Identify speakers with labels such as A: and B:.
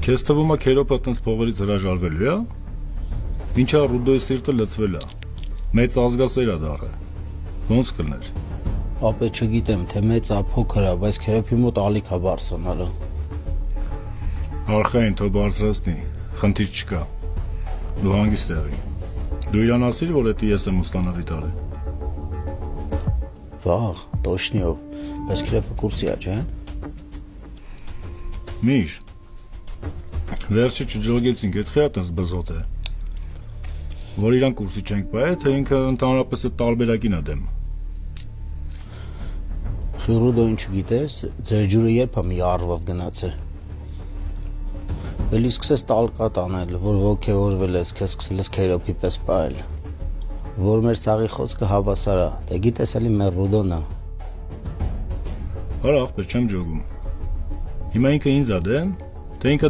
A: Քեզ թվում է քերոպը տենց փողերից հրաժարվելու է։ Ինչա Ռուդոյի սիրտը լցվել է։ Մեծ ազգասեր է դառը։ Ոնց կլներ։
B: Ապե չգիտեմ, թե մեծ է փոքր է, բայց քերոպի մոտ ալիք է բարձրանալու։
A: Արխային թող բարձրացնի, խնդիր չկա։ Դու հանգիստ եղի։ Դու իրան ասիր, որ էդի ես եմ ուստանալի տարը։
B: Վաղ, տոշնիով, բայց քերոպը կուրսի է, չէ՞։
A: Միշ։ Վերջը չջողեցինք, այդ խիա տես բզոտ է։ Որ իրան կուրսի չենք բայ, թե ինքը ընդհանրապես այդ տարբերակին է դեմ։
B: Ռուդոյին չգիտես, ձեր ջուրը երբ է մի առվով գնացել։ Էլի սկսես տալկատ անել, որ ոգևորվել ես, քեզ սկսել ես քերոպի պես պահել։ Որ մեր սաղի խոսքը հավասար է, դե գիտես էլի մեր Ռուդոն է։
A: Արա ախպեր չեմ ջոգում։ Հիմա ինքը ինձ է դեմ, թե ինքը